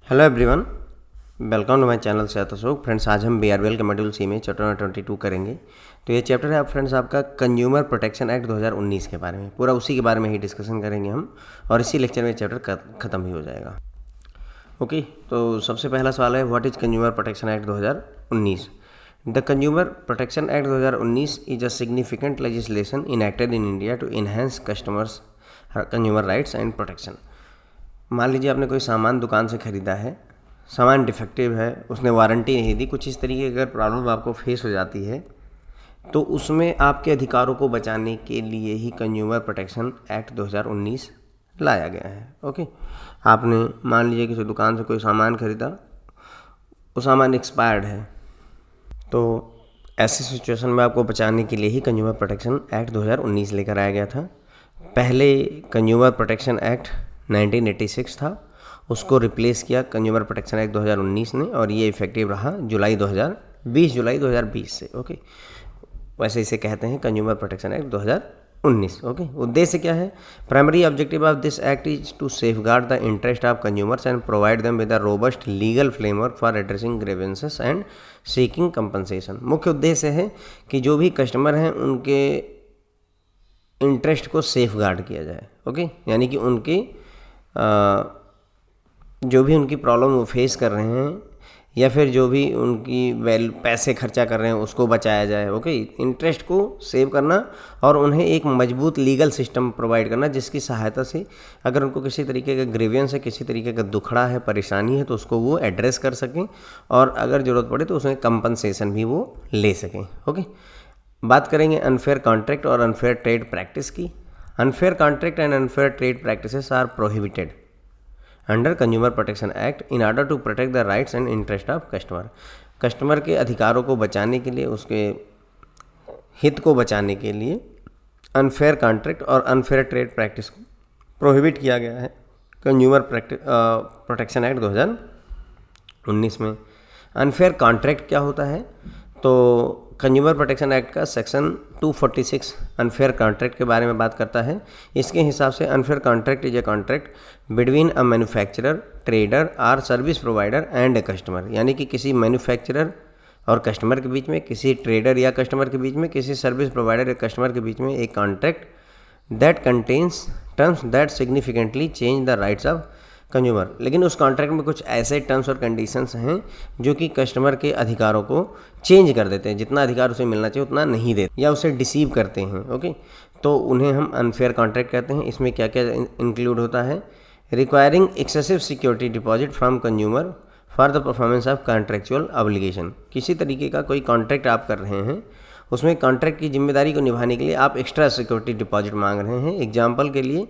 Hello everyone, welcome to my channel से Ashok. Friends, आज हम बीआरबीएल के मॉड्यूल सी में चैप्टर नंबर 22 करेंगे। तो ये चैप्टर है फ्रेंड्स आपका कंज्यूमर प्रोटेक्शन एक्ट 2019 के बारे में, पूरा उसी के बारे में ही डिस्कशन करेंगे हम, और इसी लेक्चर में चैप्टर खत्म भी हो जाएगा। ओके, तो सबसे पहला सवाल है, what is consumer protection act 2019? The consumer protection act 2019 is a significant legislation enacted in India to enhance customers consumer rights and protection. मान लीजिए आपने कोई सामान दुकान से ख़रीदा है, सामान डिफेक्टिव है, उसने वारंटी नहीं दी, कुछ इस तरीके की अगर प्रॉब्लम आपको फेस हो जाती है तो उसमें आपके अधिकारों को बचाने के लिए ही कंज्यूमर प्रोटेक्शन एक्ट 2019 लाया गया है। ओके, आपने मान लीजिए किसी दुकान से कोई सामान ख़रीदा, वो सामान एक्सपायर्ड है, तो ऐसी सिचुएशन में आपको बचाने के लिए ही कंज्यूमर प्रोटेक्शन एक्ट 2019 लेकर आया गया था। पहले कंज्यूमर प्रोटेक्शन एक्ट 1986 था, उसको रिप्लेस किया कंज्यूमर प्रोटेक्शन एक्ट 2019 ने, और ये इफेक्टिव रहा जुलाई 2020 से। ओके, वैसे इसे कहते हैं कंज्यूमर प्रोटेक्शन एक्ट 2019। ओके, उद्देश्य क्या है? Primary objective of this act is to safeguard the interest of consumers and provide them with a robust legal framework for addressing grievances and seeking compensation. मुख्य उद्देश्य है कि जो भी कस्टमर हैं उनके इंटरेस्ट को सेफगार्ड किया जाए। ओके, यानी कि उनके जो भी उनकी प्रॉब्लम वो फेस कर रहे हैं या फिर जो भी उनकी पैसे खर्चा कर रहे हैं उसको बचाया जाए। ओके, इंटरेस्ट को सेव करना और उन्हें एक मजबूत लीगल सिस्टम प्रोवाइड करना जिसकी सहायता से अगर उनको किसी तरीके का ग्रीवियंस है, किसी तरीके का दुखड़ा है, परेशानी है, तो उसको वो एड्रेस कर सकें और अगर ज़रूरत पड़े तो उसमें कंपनसेशन भी वो ले सकें। ओके, बात करेंगे अनफेयर कॉन्ट्रैक्ट और अनफेयर ट्रेड प्रैक्टिस की। Unfair contract and unfair trade practices are prohibited under consumer protection act in order to protect the rights and interest of customer. Customer के अधिकारों को बचाने के लिए, उसके हित को बचाने के लिए अनफेयर कॉन्ट्रैक्ट और अनफेयर ट्रेड प्रैक्टिस को प्रोहिबिट किया गया है कंज्यूमर प्रोटेक्शन एक्ट 2019 में। अनफेयर कॉन्ट्रैक्ट क्या होता है? तो कंज्यूमर प्रोटेक्शन एक्ट का सेक्शन 246 अनफेयर कॉन्ट्रैक्ट के बारे में बात करता है। इसके हिसाब से unfair contract is a contract between a manufacturer, trader और service provider and a customer. यानी कि किसी मैन्युफैक्चरर और कस्टमर के बीच में, किसी ट्रेडर या कस्टमर के बीच में, किसी सर्विस प्रोवाइडर या कस्टमर के बीच में एक contract that contains terms that significantly change the rights of consumer. लेकिन उस कॉन्ट्रैक्ट में कुछ ऐसे टर्म्स और कंडीशंस हैं जो कि कस्टमर के अधिकारों को चेंज कर देते हैं, जितना अधिकार उसे मिलना चाहिए उतना नहीं देते या उसे डिसीव करते हैं। ओके, तो उन्हें हम अनफेयर कॉन्ट्रैक्ट कहते हैं। इसमें क्या क्या इंक्लूड होता है? Requiring excessive security deposit from consumer for the performance of contractual obligation. किसी तरीके का कोई कॉन्ट्रैक्ट आप कर रहे हैं, उसमें कॉन्ट्रैक्ट की जिम्मेदारी को निभाने के लिए आप एक्स्ट्रा सिक्योरिटी डिपॉजिट मांग रहे हैं। एग्जाम्पल के लिए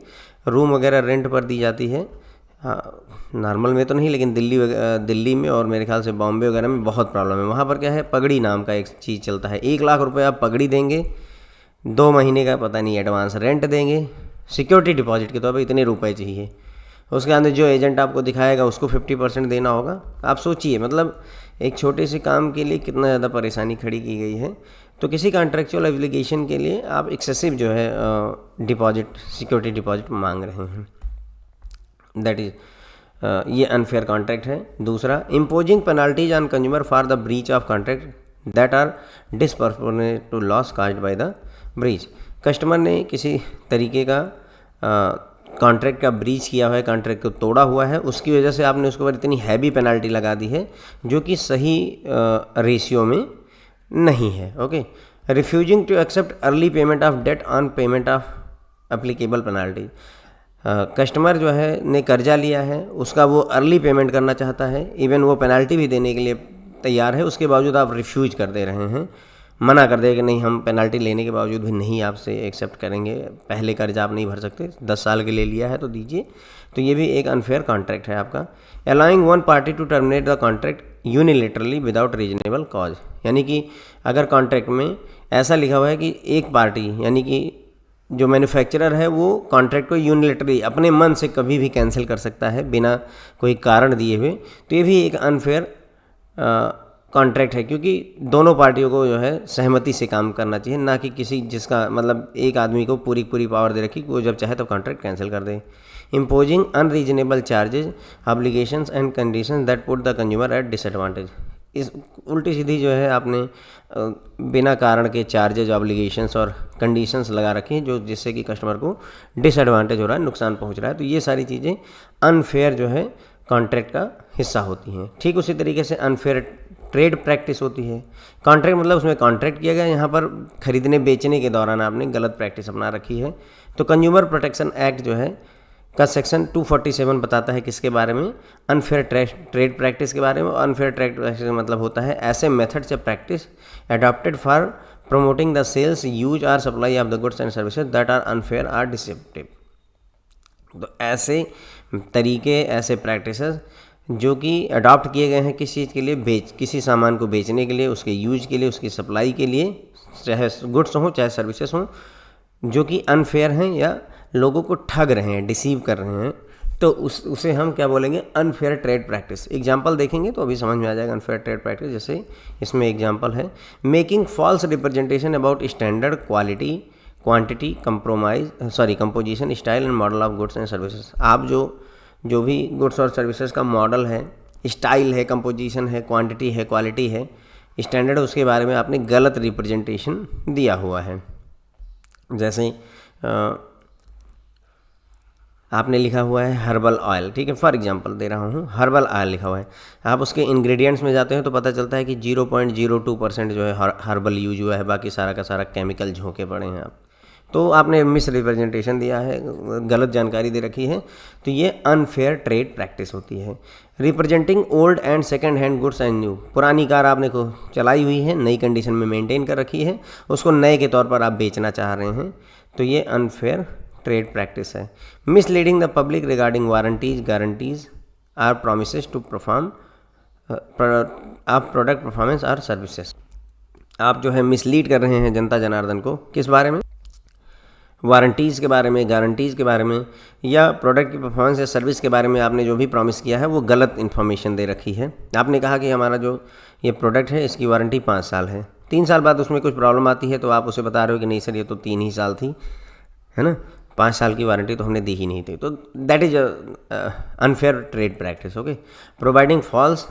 रूम वगैरह रेंट पर दी जाती है। हाँ, नॉर्मल में तो नहीं, लेकिन दिल्ली में और मेरे ख्याल से बॉम्बे वगैरह में बहुत प्रॉब्लम है। वहाँ पर क्या है, पगड़ी नाम का एक चीज़ चलता है। 1 लाख रुपए आप पगड़ी देंगे, 2 महीने का पता नहीं एडवांस रेंट देंगे, सिक्योरिटी डिपॉजिट के तौर पर इतने रुपए चाहिए। उसके अंदर जो एजेंट आपको दिखाएगा उसको 50% देना होगा। आप सोचिए, मतलब एक छोटे से काम के लिए कितना ज़्यादा परेशानी खड़ी की गई है। तो किसी कॉन्ट्रेक्चुअल एप्लीकेशन के लिए आप एक्सेसिव जो है डिपॉजिट, सिक्योरिटी डिपॉजिट मांग रहे हैं, दैट इज ये अनफेयर कॉन्ट्रैक्ट है। दूसरा, imposing penalties on consumer for the breach of contract that are disproportionate to loss caused by the breach. Customer ने किसी तरीके का कॉन्ट्रैक्ट का ब्रीच किया हुआ है, कॉन्ट्रैक्ट को तोड़ा हुआ है, उसकी वजह से आपने उसके ऊपर इतनी हैवी पेनाल्टी लगा दी है जो कि सही रेशियो में नहीं है। Okay, refusing to accept early payment of debt on payment of applicable penalty. Customer जो है ने कर्जा लिया है, उसका वो अर्ली पेमेंट करना चाहता है, इवन वो पेनाल्टी भी देने के लिए तैयार है, उसके बावजूद आप रिफ्यूज कर दे रहे हैं, मना कर दे कि नहीं, हम पेनाल्टी लेने के बावजूद भी नहीं आपसे एक्सेप्ट करेंगे, पहले कर्जा आप नहीं भर सकते, 10 साल के लिए लिया है तो दीजिए। तो ये भी एक अनफेयर कॉन्ट्रैक्ट है आपका। Allowing one party to terminate the contract unilaterally without reasonable cause. यानी कि अगर कॉन्ट्रैक्ट में ऐसा लिखा हुआ है कि एक पार्टी, यानी कि जो मैन्युफैक्चरर है, वो कॉन्ट्रैक्ट को यूनिलेटरली अपने मन से कभी भी कैंसिल कर सकता है बिना कोई कारण दिए हुए, तो ये भी एक अनफेयर कॉन्ट्रैक्ट है, क्योंकि दोनों पार्टियों को जो है सहमति से काम करना चाहिए, ना कि किसी जिसका मतलब एक आदमी को पूरी पावर दे रखी कि वो जब चाहे तब कॉन्ट्रैक्ट कैंसिल कर दे। imposing unreasonable charges, obligations and conditions that put the consumer at disadvantage। इस उल्टी सीधी जो है आपने बिना कारण के चार्जेज, ऑब्लिगेशंस और कंडीशंस लगा रखी हैं, जो जिससे कि कस्टमर को डिसएडवांटेज हो रहा है, नुकसान पहुंच रहा है। तो ये सारी चीज़ें अनफेयर जो है कॉन्ट्रैक्ट का हिस्सा होती हैं। ठीक उसी तरीके से अनफेयर ट्रेड प्रैक्टिस होती है। कॉन्ट्रैक्ट मतलब उसमें कॉन्ट्रैक्ट किया गया, यहाँ पर खरीदने बेचने के दौरान आपने गलत प्रैक्टिस अपना रखी है। तो कंज्यूमर प्रोटेक्शन एक्ट जो है का सेक्शन 247 बताता है किसके बारे में, अनफेयर ट्रेड प्रैक्टिस के बारे में। अनफेयर ट्रेड प्रैक्टिस का मतलब होता है ऐसे मेथड्स या practice adopted for promoting the sales, use और supply of the goods and services that are unfair or deceptive. तो ऐसे तरीके, ऐसे प्रैक्टिसेस जो कि अडॉप्ट किए गए हैं किस चीज़ के लिए, किसी सामान को बेचने के लिए, उसके यूज के लिए, उसकी सप्लाई के लिए, चाहे गुड्स हों चाहे सर्विसेज हों, जो कि अनफेयर हैं या लोगों को ठग रहे हैं, डिसीव कर रहे हैं, तो उसे हम क्या बोलेंगे, अनफेयर ट्रेड प्रैक्टिस। एग्जांपल देखेंगे तो अभी समझ में आ जाएगा अनफेयर ट्रेड प्रैक्टिस। जैसे इसमें एग्जांपल है, making false representation about standard, quality, quantity, composition, style and model of goods and services. आप जो भी गुड्स और सर्विसेज का मॉडल है, स्टाइल है, कंपोजिशन है, क्वांटिटी है, क्वालिटी है, स्टैंडर्ड, उसके बारे में आपने गलत रिप्रेजेंटेशन दिया हुआ है। जैसे आपने लिखा हुआ है हर्बल ऑयल, ठीक है, फॉर एग्जांपल दे रहा हूँ, हर्बल ऑयल लिखा हुआ है। आप उसके इंग्रेडिएंट्स में जाते हैं तो पता चलता है कि 0.02% जो है हर्बल यूज हुआ है, बाकी सारा का सारा केमिकल झोंके पड़े हैं। आप तो आपने मिस रिप्रेजेंटेशन दिया है, गलत जानकारी दे रखी है, तो ये अनफेयर ट्रेड प्रैक्टिस होती है। Representing old and second hand goods and new, पुरानी कार आपने को चलाई हुई है, नई कंडीशन में मेंटेन कर रखी है, उसको नए के तौर पर आप बेचना चाह रहे हैं, तो ये अनफेयर ट्रेड प्रैक्टिस है। Misleading the public regarding warranties, guarantees or promises to perform आप प्रोडक्ट परफॉर्मेंस और सर्विसेज। आप जो है मिसलीड कर रहे हैं जनता जनार्दन को किस बारे में, वारंटीज़ के बारे में, गारंटीज़ के बारे में, या प्रोडक्ट की परफॉर्मेंस या सर्विस के बारे में आपने जो भी प्रॉमिस किया है वो गलत इन्फॉर्मेशन दे रखी है। आपने कहा कि हमारा जो ये प्रोडक्ट है इसकी वारंटी 5 साल है, 3 साल बाद उसमें कुछ प्रॉब्लम आती है तो आप उसे बता रहे हो कि नहीं सर ये तो 3 ही साल थी, है ना, 5 साल की वारंटी तो हमने दी ही नहीं थी। तो that is unfair trade practice. Okay, providing false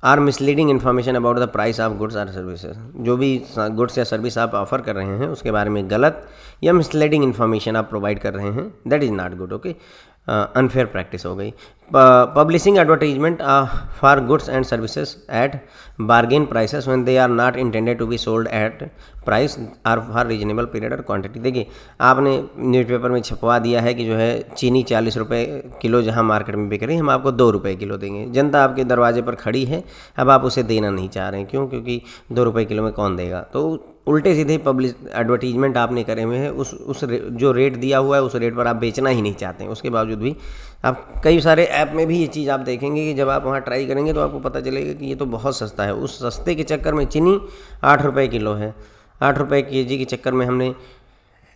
or misleading information about the price of goods or services, जो भी गुड्स या सर्विस आप ऑफर कर रहे हैं उसके बारे में गलत या मिसलीडिंग इन्फॉर्मेशन आप प्रोवाइड कर रहे हैं, that is not good. Okay, unfair practice हो गई। Publishing advertisement for goods and services at bargain prices when they are not intended to be sold at price or for reasonable period और quantity. देखिए, आपने newspaper में छपवा दिया है कि जो है चीनी 40 रुपये किलो जहां मार्केट में बिक रही है, हम आपको 2 रुपये किलो देंगे। जनता आपके दरवाजे पर खड़ी है, अब आप उसे देना नहीं चाह रहे हैं, क्यों? क्योंकि 2 रुपये किलो में कौन देगा। तो उल्टे सीधे पब्लिश एडवर्टीजमेंट आपने करे हुए हैं, उस जो रेट दिया हुआ है उस रेट पर आप बेचना ही नहीं चाहते हैं। उसके बावजूद भी आप कई सारे ऐप में भी ये चीज़ आप देखेंगे कि जब आप वहाँ ट्राई करेंगे तो आपको पता चलेगा कि ये तो बहुत सस्ता है। उस सस्ते के चक्कर में चीनी 8 रुपये किलो है, 8 रुपये केजी के चक्कर में हमने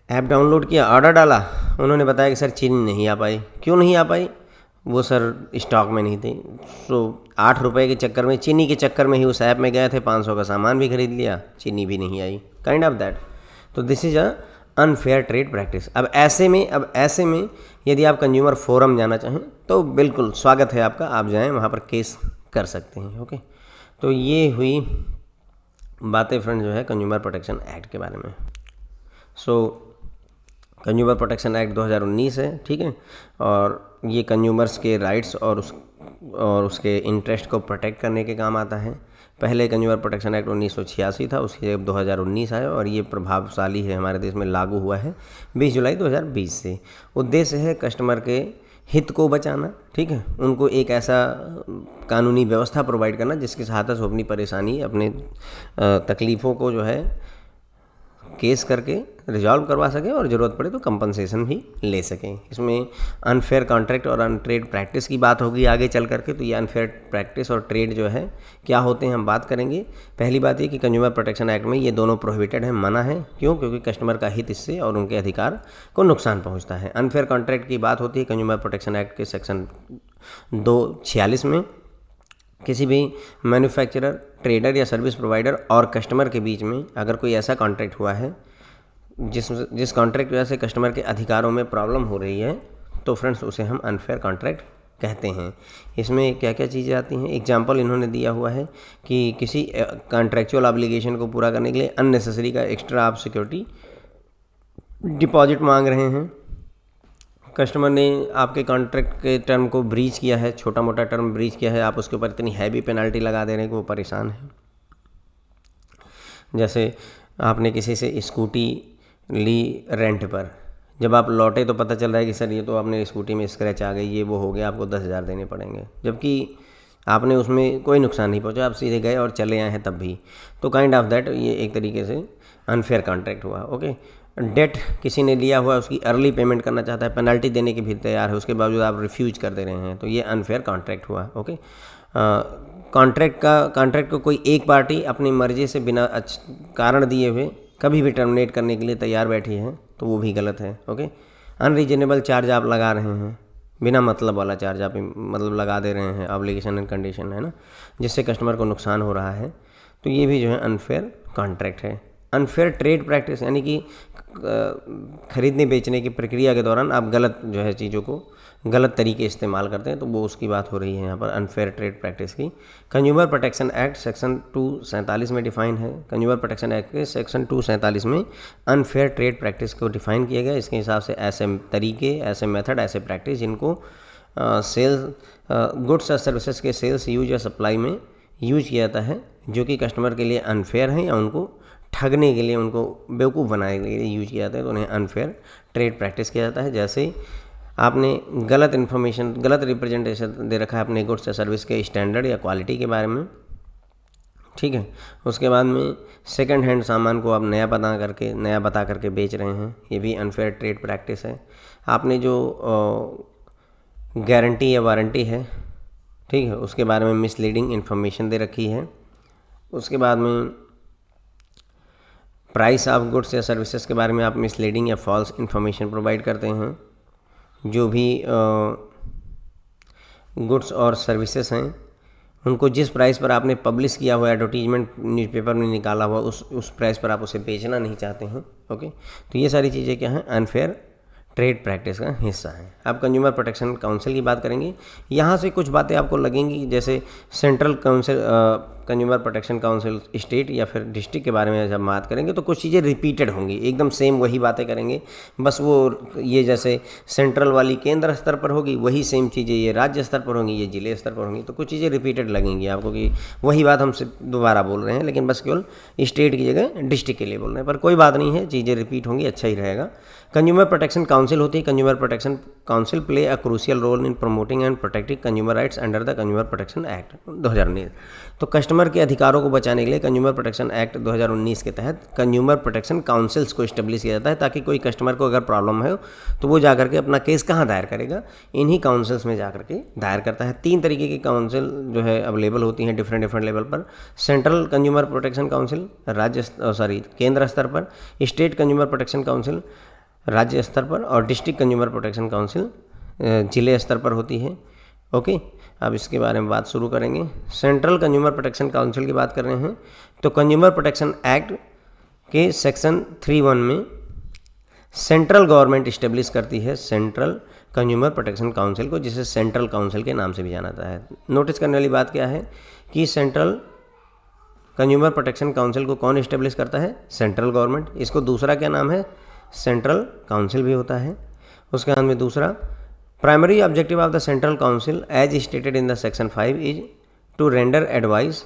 ऐप डाउनलोड किया, ऑर्डर डाला, उन्होंने बताया कि सर चीनी नहीं आ पाई। क्यों नहीं आ पाई? वो सर स्टॉक में नहीं थी। सो 8 रुपये के चक्कर में, चीनी के चक्कर में ही उस ऐप में गए थे, 500 का सामान भी खरीद लिया, चीनी भी नहीं आई, काइंड ऑफ दैट। तो this is a unfair trade practice. अब ऐसे में यदि आप कंज्यूमर फोरम जाना चाहें तो बिल्कुल स्वागत है आपका, आप जाएं, वहाँ पर केस कर सकते हैं। ओके, तो ये हुई बातें फ्रेंड जो है कंज्यूमर प्रोटेक्शन एक्ट के बारे में। सो कंज्यूमर प्रोटेक्शन एक्ट 2019 है, ठीक है, और ये कंज्यूमर्स के राइट्स और उसके इंटरेस्ट को प्रोटेक्ट करने के काम आता है। पहले कंज्यूमर प्रोटेक्शन एक्ट 1986 था, उसके अब 2019 आया और ये प्रभावशाली है, हमारे देश में लागू हुआ है 20 जुलाई 2020 से। उद्देश्य है कस्टमर के हित को बचाना, ठीक है, उनको एक ऐसा कानूनी व्यवस्था प्रोवाइड करना जिसकी सहायता से अपनी परेशानी, अपने तकलीफ़ों को जो है केस करके रिजॉल्व करवा सकें और ज़रूरत पड़े तो कंपनसेशन भी ले सकें। इसमें अनफेयर कॉन्ट्रैक्ट और अनट्रेड प्रैक्टिस की बात होगी आगे चल करके। तो ये अनफेयर प्रैक्टिस और ट्रेड जो है क्या होते हैं हम बात करेंगे। पहली बात ये कि कंज्यूमर प्रोटेक्शन एक्ट में ये दोनों प्रोहिबिटेड है, मना है। क्यों? क्योंकि कस्टमर का हित इससे और उनके अधिकार को नुकसान पहुँचता है। अनफेयर कॉन्ट्रैक्ट की बात होती है कंज्यूमर प्रोटेक्शन एक्ट के सेक्शन 246 में। किसी भी मैन्युफैक्चरर, ट्रेडर या सर्विस प्रोवाइडर और कस्टमर के बीच में अगर कोई ऐसा कॉन्ट्रैक्ट हुआ है जिस कॉन्ट्रैक्ट की वजह से कस्टमर के अधिकारों में प्रॉब्लम हो रही है, तो फ्रेंड्स उसे हम अनफेयर कॉन्ट्रैक्ट कहते हैं। इसमें क्या क्या चीज़ें आती हैं, एग्जाम्पल इन्होंने दिया हुआ है कि किसी कॉन्ट्रैक्चुअल ऑब्लिगेशन को पूरा करने के लिए अननेसेसरी का एक्स्ट्रा आप सिक्योरिटी डिपॉजिट मांग रहे हैं, कस्टमर ने आपके कॉन्ट्रैक्ट के टर्म को ब्रीच किया है, छोटा मोटा टर्म ब्रीच किया है, आप उसके ऊपर इतनी हैवी पेनल्टी लगा दे रहे हैं कि वो परेशान है। जैसे आपने किसी से स्कूटी ली रेंट पर, जब आप लौटे तो पता चल रहा है कि सर ये तो आपने स्कूटी में स्क्रैच आ गई, ये वो हो गया, आपको 10,000 देने पड़ेंगे, जबकि आपने उसमें कोई नुकसान नहीं पहुंचा, आप सीधे गए और चले आए हैं तब भी। तो काइंड ऑफ दैट ये एक तरीके से अनफेयर कॉन्ट्रैक्ट हुआ। ओके, डेट किसी ने लिया हुआ, उसकी अर्ली पेमेंट करना चाहता है, पेनल्टी देने के भी तैयार है, उसके बावजूद आप रिफ्यूज कर दे रहे हैं, तो ये अनफेयर कॉन्ट्रैक्ट हुआ। ओके, कॉन्ट्रैक्ट को कोई एक पार्टी अपनी मर्जी से बिना कारण दिए हुए कभी भी टर्मिनेट करने के लिए तैयार बैठी है, तो वो भी गलत है। ओके, अनरीजनेबल चार्ज आप लगा रहे हैं, बिना मतलब वाला चार्ज आप मतलब लगा दे रहे हैं, ऑब्लिगेशन एंड कंडीशन है ना, जिससे कस्टमर को नुकसान हो रहा है, तो ये भी जो है अनफेयर कॉन्ट्रैक्ट है। अनफेयर ट्रेड प्रैक्टिस यानी कि खरीदने बेचने की प्रक्रिया के दौरान आप गलत जो है चीज़ों को गलत तरीके इस्तेमाल करते हैं, तो वो उसकी बात हो रही है यहाँ पर अनफेयर ट्रेड प्रैक्टिस की। कंज्यूमर प्रोटेक्शन एक्ट सेक्शन 247 में डिफाइन है। कंज्यूमर प्रोटेक्शन एक्ट के सेक्शन 247 में अनफेयर ट्रेड प्रैक्टिस को डिफाइन किया गया। इसके हिसाब से ऐसे तरीके, ऐसे मेथड, ऐसे प्रैक्टिस जिनको सेल्स गुड्स और सर्विसेज के सेल्स, यूज या सप्लाई में यूज किया जाता है, जो कि कस्टमर के लिए अनफेयर है या उनको ठगने के लिए, उनको बेवकूफ़ बनाने के लिए यूज किया जाता है, तो उन्हें अनफेयर ट्रेड प्रैक्टिस किया जाता है। जैसे आपने गलत इन्फॉर्मेशन, गलत रिप्रेजेंटेशन दे रखा है अपने गुड्स या सर्विस के स्टैंडर्ड या क्वालिटी के बारे में, ठीक है, उसके बाद में सेकंड हैंड सामान को आप नया बता करके बेच रहे हैं, ये भी अनफेयर ट्रेड प्रैक्टिस है। आपने जो गारंटी या वारंटी है, ठीक है, उसके बारे में मिसलीडिंग इन्फॉर्मेशन दे रखी है। उसके बाद में प्राइस ऑफ गुड्स या सर्विसेज के बारे में आप मिसलीडिंग या फॉल्स इन्फॉर्मेशन प्रोवाइड करते हैं। जो भी गुड्स और सर्विसेज हैं, उनको जिस प्राइस पर आपने पब्लिश किया हुआ एडवर्टीजमेंट न्यूज़पेपर में निकाला हुआ उस प्राइस पर आप उसे बेचना नहीं चाहते हैं। ओके, तो ये सारी चीज़ें क्या हैं, अनफेयर ट्रेड प्रैक्टिस का हिस्सा है। अब कंज्यूमर प्रोटेक्शन काउंसिल की बात करेंगे। यहाँ से कुछ बातें आपको लगेंगी, जैसे central council, consumer protection council state या फिर डिस्ट्रिक्ट के बारे में जब बात करेंगे तो कुछ चीज़ें रिपीटेड होंगी, एकदम सेम वही बातें करेंगे, बस वो ये जैसे सेंट्रल वाली केंद्र स्तर पर होगी, वही सेम चीज़ें ये राज्य स्तर पर होंगी, ये जिले स्तर पर होंगी, तो कुछ चीज़ें रिपीटेड लगेंगी आपको कि वही बात हमसे दोबारा बोल रहे हैं, लेकिन बस केवल स्टेट की जगह डिस्ट्रिक्ट के लिए बोल रहे हैं, पर कोई बात नहीं है, चीज़ें रिपीट होंगी, अच्छा ही रहेगा। कंज्यूमर प्रोटेक्शन काउंसिल होती है। Consumer protection council play a crucial role in promoting and protecting consumer rights under the consumer protection act 2019। तो कस्टमर के अधिकारों को बचाने के लिए कंज्यूमर प्रोटेक्शन एक्ट 2019 के तहत कंज्यूमर प्रोटेक्शन काउंसिल्स को इस्टेब्लिश किया जाता है, ताकि कोई कस्टमर को अगर प्रॉब्लम है तो वो जाकर के अपना केस कहाँ दायर करेगा, इन्हीं काउंसिल्स में जाकर के दायर करता है। 3 तरीके की काउंसिल जो है अवेलेबल होती हैं डिफरेंट लेवल पर। सेंट्रल कंज्यूमर प्रोटेक्शन काउंसिल केंद्र स्तर पर, स्टेट कंज्यूमर प्रोटेक्शन काउंसिल राज्य स्तर पर, और डिस्ट्रिक्ट कंज्यूमर प्रोटेक्शन काउंसिल जिले स्तर पर होती है। ओके, अब इसके बारे में बात शुरू करेंगे। सेंट्रल कंज्यूमर प्रोटेक्शन काउंसिल की बात कर रहे हैं, तो कंज्यूमर प्रोटेक्शन एक्ट के सेक्शन 3(1) में सेंट्रल गवर्नमेंट इस्टेब्लिश करती है सेंट्रल कंज्यूमर प्रोटेक्शन काउंसिल को, जिसे सेंट्रल काउंसिल के नाम से भी जाना जाता है। नोटिस करने वाली बात क्या है कि सेंट्रल कंज्यूमर प्रोटेक्शन काउंसिल को कौन इस्टेब्लिश करता है, सेंट्रल गवर्नमेंट। इसको दूसरा क्या नाम है, सेंट्रल काउंसिल भी होता है। उसके बाद में दूसरा, primary objective of the central council as stated in the section 5 is to render advice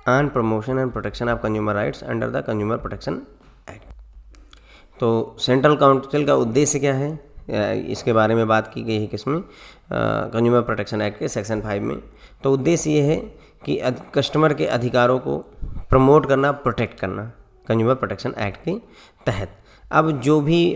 on promotion and protection of consumer rights under the consumer protection act. तो सेंट्रल काउंसिल का उद्देश्य क्या है, इसके बारे में बात की गई है किसमें, कंज्यूमर प्रोटेक्शन एक्ट के सेक्शन 5 में। तो उद्देश्य ये है कि कस्टमर के अधिकारों को प्रमोट करना, प्रोटेक्ट करना कंज्यूमर प्रोटेक्शन एक्ट के तहत। अब जो भी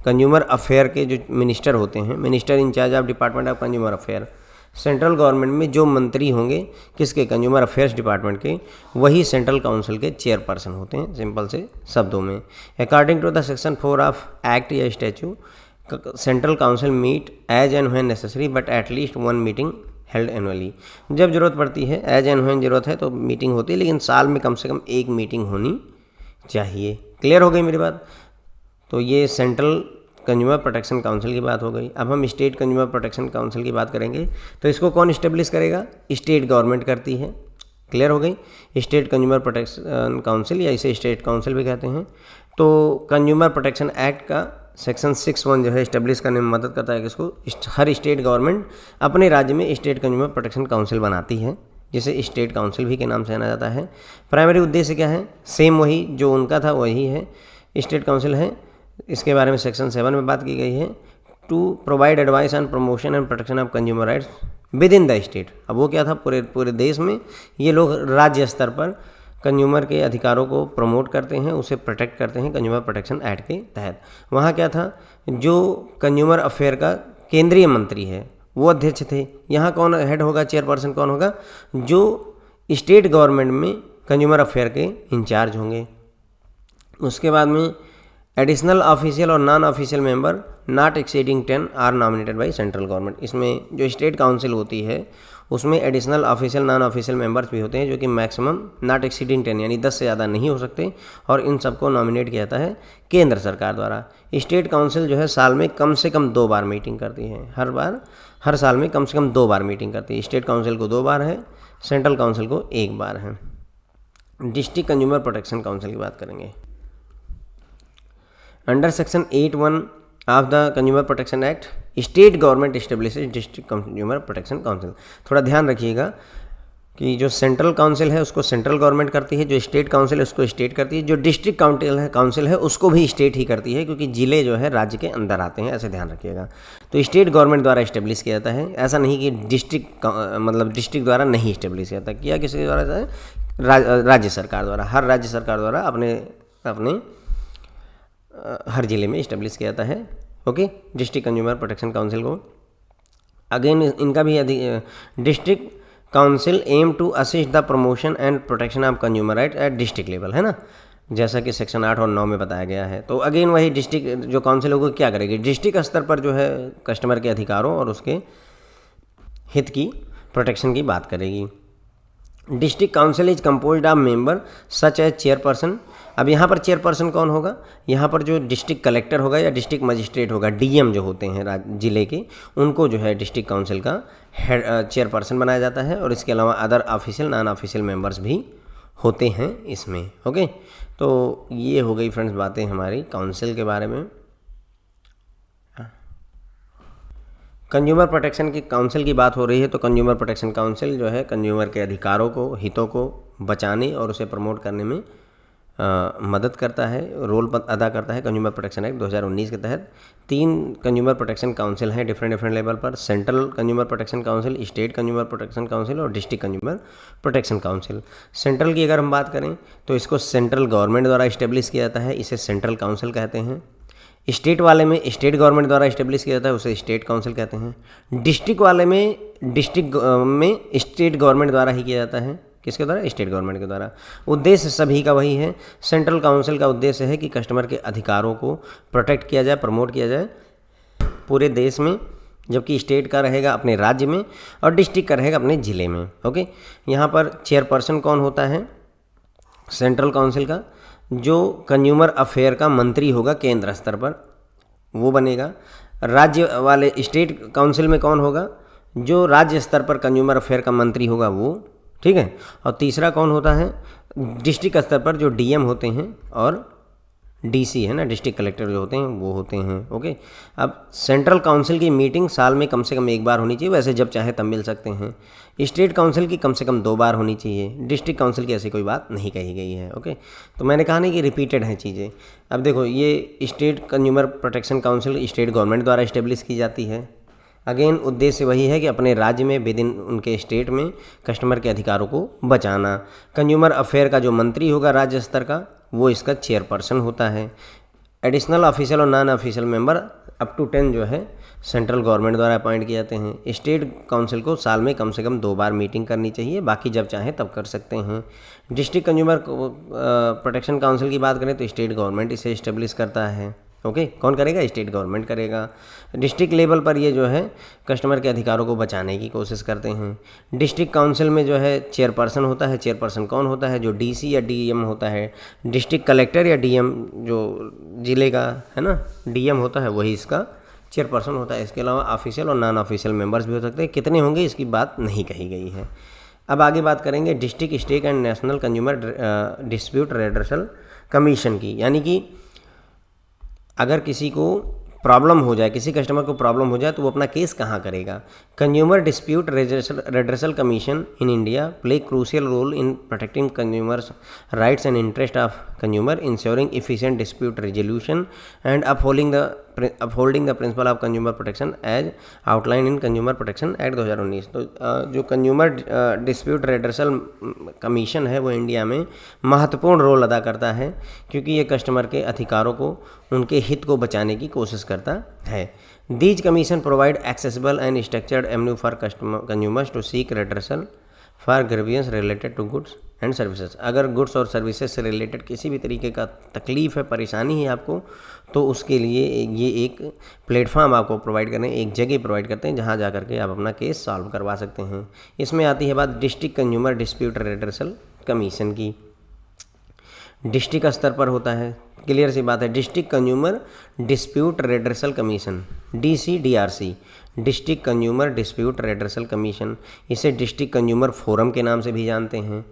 कंज्यूमर अफेयर के जो मिनिस्टर होते हैं, minister in charge of department of consumer affair, central government में जो मंत्री होंगे किसके, कंज्यूमर अफेयर्स डिपार्टमेंट के, वही सेंट्रल काउंसिल के चेयरपर्सन होते हैं, सिंपल से शब्दों में। According to the section 4 of act या statute, central council meet as and when necessary but at least 1 meeting held annually. जब जरूरत पड़ती है, एज एंड व्हेन जरूरत है तो मीटिंग होती है, लेकिन साल में कम से कम 1 मीटिंग होनी चाहिए। क्लियर हो गई मेरी बात। तो ये सेंट्रल कंज्यूमर प्रोटेक्शन काउंसिल की बात हो गई। अब हम स्टेट कंज्यूमर प्रोटेक्शन काउंसिल की बात करेंगे। तो इसको कौन इस्टेब्लिश करेगा? स्टेट गवर्नमेंट करती है। क्लियर हो गई? स्टेट कंज्यूमर प्रोटेक्शन काउंसिल या इसे स्टेट काउंसिल भी कहते हैं। तो कंज्यूमर प्रोटेक्शन एक्ट का सेक्शन 6(1) जो है इस्टेब्लिश करने में मदद करता है कि इसको हर स्टेट गवर्नमेंट अपने राज्य में स्टेट कंज्यूमर प्रोटेक्शन काउंसिल बनाती है, जिसे स्टेट काउंसिल भी के नाम से जाना जाता है। प्राइमरी उद्देश्य क्या है? सेम वही जो उनका था वही है, स्टेट काउंसिल है। इसके बारे में सेक्शन 7 में बात की गई है, to provide advice on promotion and protection of consumer rights within the state. अब वो क्या था? पूरे देश में ये लोग राज्य स्तर पर कंज्यूमर के अधिकारों को प्रमोट करते हैं, उसे प्रोटेक्ट करते हैं कंज्यूमर प्रोटेक्शन एक्ट के तहत। वहाँ क्या था? जो कंज्यूमर अफेयर का केंद्रीय मंत्री है वो अध्यक्ष थे। यहाँ कौन हेड होगा? चेयरपर्सन कौन होगा? जो स्टेट गवर्नमेंट में कंज्यूमर अफेयर के इंचार्ज होंगे। उसके बाद में एडिशनल ऑफिशियल और non official member not exceeding 10 or nominated by central government. इसमें जो स्टेट काउंसिल होती है उसमें additional official non official members भी होते हैं, जो कि मैक्सिमम नॉट एक्सीडिंग 10 यानी 10 से ज़्यादा नहीं हो सकते, और इन सबको नॉमिनेट किया जाता है केंद्र सरकार द्वारा। स्टेट काउंसिल जो है साल में कम से कम 2 बार मीटिंग करती है। हर साल में कम से कम 2 बार मीटिंग करती है। स्टेट काउंसिल को 2 बार है, सेंट्रल काउंसिल को 1 बार है। डिस्ट्रिक्ट कंज्यूमर प्रोटेक्शन काउंसिल की बात करेंगे। Under section 8(1) of the consumer protection act state government establishes district consumer protection council. थोड़ा ध्यान रखिएगा कि जो सेंट्रल काउंसिल है उसको सेंट्रल गवर्नमेंट करती है, जो स्टेट काउंसिल है उसको स्टेट करती है, जो डिस्ट्रिक्ट काउंसिल है उसको भी स्टेट ही करती है, क्योंकि जिले जो है राज्य के अंदर आते हैं, ऐसे ध्यान रखिएगा। तो स्टेट गवर्नमेंट द्वारा इस्टेब्लिश किया जाता है, ऐसा नहीं कि डिस्ट्रिक्ट द्वारा नहीं इस्टेब्लिश किया जाता। किया किसके द्वारा जाता है? राज्य सरकार द्वारा। हर राज्य सरकार द्वारा अपने हर जिले में इस्टेब्लिश किया जाता है। Okay, district consumer protection council को। अगेन इनका भी district council aim to assist the promotion and protection of consumer right at district level, है ना, जैसा कि सेक्शन 8 और 9 में बताया गया है। तो अगेन वही डिस्ट्रिक्ट जो काउंसिल होगा क्या करेगी? डिस्ट्रिक्ट स्तर पर जो है कस्टमर के अधिकारों और उसके हित की प्रोटेक्शन की बात करेगी। District council is composed of member such as chairperson. अब यहाँ पर चेयरपर्सन कौन होगा? यहाँ पर जो डिस्ट्रिक्ट कलेक्टर होगा या डिस्ट्रिक्ट मजिस्ट्रेट होगा, डीएम जो होते हैं जिले के, उनको जो है डिस्ट्रिक्ट काउंसिल का हेड चेयरपर्सन बनाया जाता है। और इसके अलावा other official non official members भी होते हैं इसमें। ओके, तो ये हो गई फ्रेंड्स बातें हमारी काउंसिल के बारे में। कंज्यूमर प्रोटेक्शन की काउंसिल की बात हो रही है, तो कंज्यूमर प्रोटेक्शन काउंसिल जो है कंज्यूमर के अधिकारों को, हितों को बचाने और उसे प्रमोट करने में मदद करता है, रोल अदा करता है। कंज्यूमर प्रोटेक्शन एक्ट 2019 के तहत 3 कंज्यूमर प्रोटेक्शन काउंसिल हैं डिफरेंट लेवल पर। Central consumer protection council, state consumer protection council और district consumer protection council. Central की अगर हम बात करें तो इसको सेंट्रल गवर्नमेंट द्वारा इस्टेब्लिश किया जाता है, इसे सेंट्रल काउंसिल कहते हैं। स्टेट वाले में स्टेट गवर्नमेंट द्वारा इस्टेब्लिश किया जाता है, उसे स्टेट काउंसिल कहते हैं। डिस्ट्रिक्ट वाले में डिस्ट्रिक्ट में स्टेट गवर्नमेंट द्वारा ही किया जाता है। किसके द्वारा? स्टेट गवर्नमेंट के द्वारा। उद्देश्य सभी का वही है। सेंट्रल काउंसिल का उद्देश्य है कि कस्टमर के अधिकारों को प्रोटेक्ट किया जाए, प्रमोट किया जाए पूरे देश में, जबकि स्टेट का रहेगा अपने राज्य में और डिस्ट्रिक्ट का रहेगा अपने ज़िले में। ओके, यहाँ पर चेयरपर्सन कौन होता है सेंट्रल काउंसिल का? जो कंज्यूमर अफेयर का मंत्री होगा केंद्र स्तर पर, वो बनेगा। राज्य वाले स्टेट काउंसिल में कौन होगा? जो राज्य स्तर पर कंज्यूमर अफेयर का मंत्री होगा वो, ठीक है। और तीसरा कौन होता है? डिस्ट्रिक्ट स्तर पर जो डीएम होते हैं और डीसी है ना, डिस्ट्रिक्ट कलेक्टर जो होते हैं वो होते हैं। ओके, अब सेंट्रल काउंसिल की मीटिंग साल में कम से कम 1 बार होनी चाहिए, वैसे जब चाहे तब मिल सकते हैं। स्टेट काउंसिल की कम से कम 2 बार होनी चाहिए, डिस्ट्रिक्ट काउंसिल की ऐसी कोई बात नहीं कही गई है। ओके, तो मैंने कहा नहीं कि रिपीटेड हैं चीज़ें। अब देखो, ये state consumer protection council state government द्वारा इस्टेब्लिश की जाती है। अगेन उद्देश्य वही है कि अपने राज्य में विद इन उनके स्टेट में कस्टमर के अधिकारों को बचाना। कंज्यूमर अफेयर का जो मंत्री होगा राज्य स्तर का, वो इसका चेयरपर्सन होता है। एडिशनल ऑफिशियल और non official member up to 10 जो है सेंट्रल गवर्नमेंट द्वारा अपॉइंट किए जाते हैं। स्टेट काउंसिल को साल में कम से कम 2 बार मीटिंग करनी चाहिए, बाकी जब चाहे तब कर सकते हैं। डिस्ट्रिक्ट कंज्यूमर प्रोटेक्शन काउंसिल की बात करें तो स्टेट गवर्नमेंट इसे इस्टेब्लिश करता है। ओके, कौन करेगा? स्टेट गवर्नमेंट करेगा। डिस्ट्रिक्ट लेवल पर ये जो है कस्टमर के अधिकारों को बचाने की कोशिश करते हैं। डिस्ट्रिक्ट काउंसिल में जो है चेयरपर्सन होता है। चेयरपर्सन कौन होता है? जो डीसी या डीएम होता है। डिस्ट्रिक्ट कलेक्टर या डीएम जो जिले का है ना डीएम होता है, वही इसका चेयरपर्सन होता है। इसके अलावा ऑफिशियल और नॉन ऑफिशियल मेंबर्स भी हो सकते हैं। कितने होंगे इसकी बात नहीं कही गई है। अब आगे बात करेंगे district, state and national consumer dispute redressal commission की। यानी कि अगर किसी को प्रॉब्लम हो जाए, किसी कस्टमर को प्रॉब्लम हो जाए तो वो अपना केस कहाँ करेगा? Consumer dispute redressal commission in India play crucial role in protecting consumers rights and interest of consumer, ensuring efficient dispute resolution and upholding the principle of consumer protection as outline in consumer protection act 2019। तो जो consumer dispute redressal commission है वो India में महत्वपूर्ण role अदा करता है, क्योंकि ये कस्टमर के अधिकारों को, उनके हित को बचाने की कोशिश करता है। These commission provide accessible and structured avenue for consumers to seek redressal for grievance related to goods and services. अगर गुड्स और सर्विसेज से रिलेटेड किसी भी तरीके का तकलीफ़ है, परेशानी है आपको, तो उसके लिए ये एक प्लेटफॉर्म आपको प्रोवाइड करें, एक जगह प्रोवाइड करते हैं जहां जा करके आप अपना केस सॉल्व करवा सकते हैं। इसमें आती है बात district consumer dispute redressal commission की। डिस्ट्रिक्ट स्तर पर होता है, क्लियर सी बात है। District consumer dispute redressal commission, DCDRC, district consumer dispute redressal commission. इसे डिस्ट्रिक्ट कंज्यूमर फोरम के नाम से भी जानते हैं।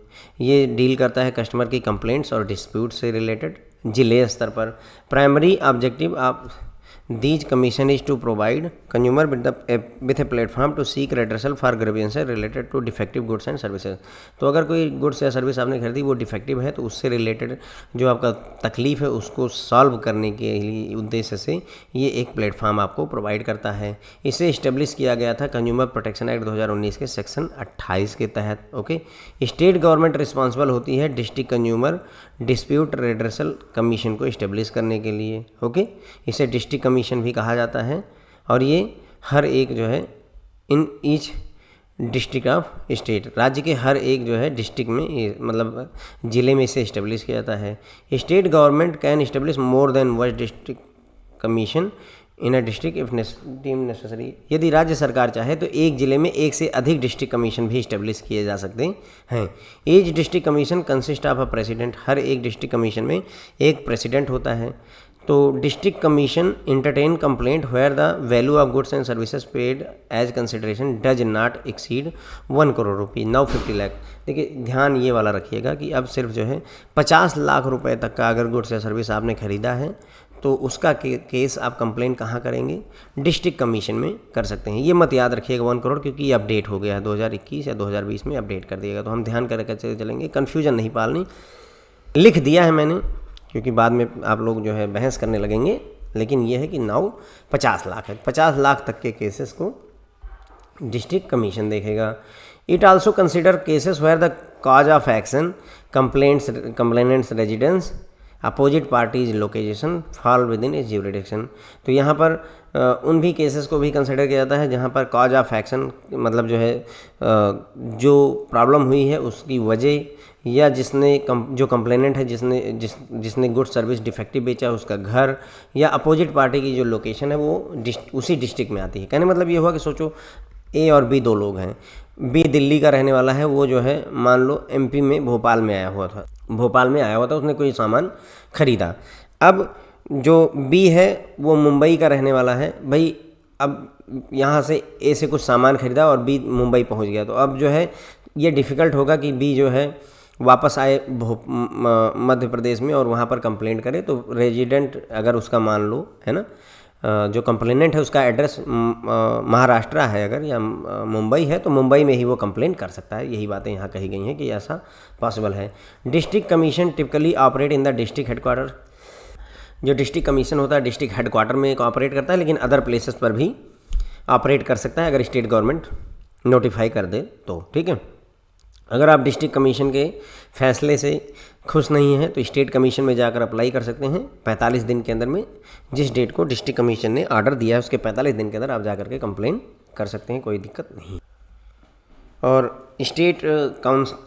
ये डील करता है कस्टमर की कंप्लेंट्स और डिस्प्यूट से रिलेटेड जिले स्तर पर। Primary objective of these commission is to provide consumer with a platform to seek redressal for grievances related to defective goods and services. तो अगर कोई गुड्स या सर्विस आपने खरीदी वो डिफेक्टिव है, तो उससे रिलेटेड जो आपका तकलीफ है उसको सॉल्व करने के लिए उद्देश्य से ये एक प्लेटफॉर्म आपको प्रोवाइड करता है। इसे इस्टेब्लिश किया गया था कंज्यूमर प्रोटेक्शन एक्ट 2019 के सेक्शन 28 के तहत। ओके, स्टेट गवर्नमेंट रिस्पॉन्सिबल होती है district consumer dispute redressal commission को इस्टेब्लिश करने के लिए। ओके, इसे डिस्ट्रिक्ट कमीशन भी कहा जाता है, और ये हर एक जो है in each district of state, राज्य के हर एक जो है डिस्ट्रिक्ट में, मतलब ज़िले में इसे इस्टेब्लिश किया जाता है। State government can establish more than one district commission in a district if deem necessary. यदि राज्य सरकार चाहे तो एक ज़िले में एक से अधिक डिस्ट्रिक्ट कमीशन भी इस्टेब्लिश किए जा सकते हैं। Each district commission consist of a president, हर एक डिस्ट्रिक्ट कमीशन में एक प्रेसिडेंट होता है। तो district commission entertain complaint where the value of goods and services paid as consideration does not exceed 1 crore रुपये, नाउ 50 लाख। देखिए ध्यान ये वाला रखिएगा कि अब सिर्फ जो है 50 लाख रुपए तक का अगर गुड्स या सर्विस आपने खरीदा है तो उसका केस आप कंप्लेंट कहाँ करेंगे? डिस्ट्रिक्ट कमीशन में कर सकते हैं। ये मत याद रखिएगा 1 करोड़, क्योंकि ये अपडेट हो गया है 2021 या 2020 में अपडेट कर दिएगा, तो हम ध्यान करके चलेंगे, कन्फ्यूजन नहीं पालनी। लिख दिया है मैंने, क्योंकि बाद में आप लोग जो है बहस करने लगेंगे, लेकिन ये है कि नाउ 50 लाख है, 50 लाख तक के केसेस को डिस्ट्रिक्ट कमीशन देखेगा। It also consider cases where the cause of action complainants residence opposite parties location fall within is jurisdiction. तो यहाँ पर उन भी केसेस को भी कंसिडर किया जाता है जहाँ पर कॉज ऑफ एक्शन, मतलब जो है जो प्रॉब्लम हुई है उसकी वजह, या जिसने जो कंप्लेनेंट है जिसने गुड सर्विस डिफेक्टिव बेचा उसका घर, या अपोजिट पार्टी की जो लोकेशन है वो उसी डिस्ट्रिक्ट में आती है। कहने मतलब ये हुआ कि सोचो ए और बी 2 लोग हैं। बी दिल्ली का रहने वाला है, वो जो है मान लो MP में भोपाल में आया हुआ था, उसने कोई सामान खरीदा। अब जो बी है वो मुंबई का रहने वाला है। भाई अब यहाँ से ए से कुछ सामान खरीदा और बी मुंबई पहुँच गया, तो अब जो है ये डिफ़िकल्ट होगा कि बी जो है वापस आए मध्य प्रदेश में और वहाँ पर कंप्लेंट करे। तो रेजिडेंट अगर उसका मान लो है ना, जो कंप्लेनेंट है उसका एड्रेस महाराष्ट्र है अगर, या मुंबई है, तो मुंबई में ही वो कंप्लेंट कर सकता है। यही बातें यहाँ कही गई हैं कि ऐसा पॉसिबल है। District commission typically operate in the district headquarter. जो डिस्ट्रिक्ट कमीशन होता है डिस्ट्रिक्ट हेडक्वार्टर में ऑपरेट करता है, लेकिन अदर प्लेसेस पर भी ऑपरेट कर सकता है अगर स्टेट गवर्नमेंट नोटिफाई कर दे तो। ठीक है, अगर आप डिस्ट्रिक्ट कमीशन के फैसले से खुश नहीं हैं तो स्टेट कमीशन में जाकर अप्लाई कर सकते हैं 45 दिन के अंदर में। जिस डेट को डिस्ट्रिक्ट कमीशन ने ऑर्डर दिया है उसके 45 दिन के अंदर आप जाकर के कंप्लेन कर सकते हैं, कोई दिक्कत नहीं। और स्टेट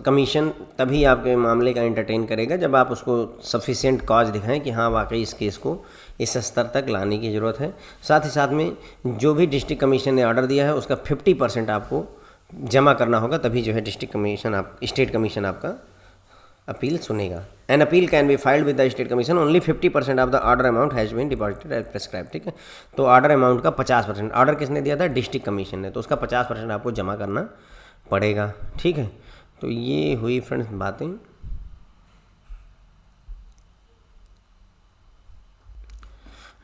कमीशन तभी आपके मामले का एंटरटेन करेगा जब आप उसको सफिशिएंट कॉज दिखाएं कि हाँ वाकई इस केस को इस स्तर तक लाने की ज़रूरत है। साथ ही साथ में जो भी डिस्ट्रिक्ट कमीशन ने ऑर्डर दिया है उसका 50% आपको जमा करना होगा, तभी जो है स्टेट कमीशन आपका अपील सुनेगा। An appeal can be filed with the state commission only 50% of the order amount has been deposited as prescribe. ठीक है, तो ऑर्डर अमाउंट का 50%, ऑर्डर किसने दिया था? डिस्ट्रिक्ट कमीशन ने, तो उसका 50% आपको जमा करना पड़ेगा। ठीक है, तो ये हुई फ्रेंड्स बातें।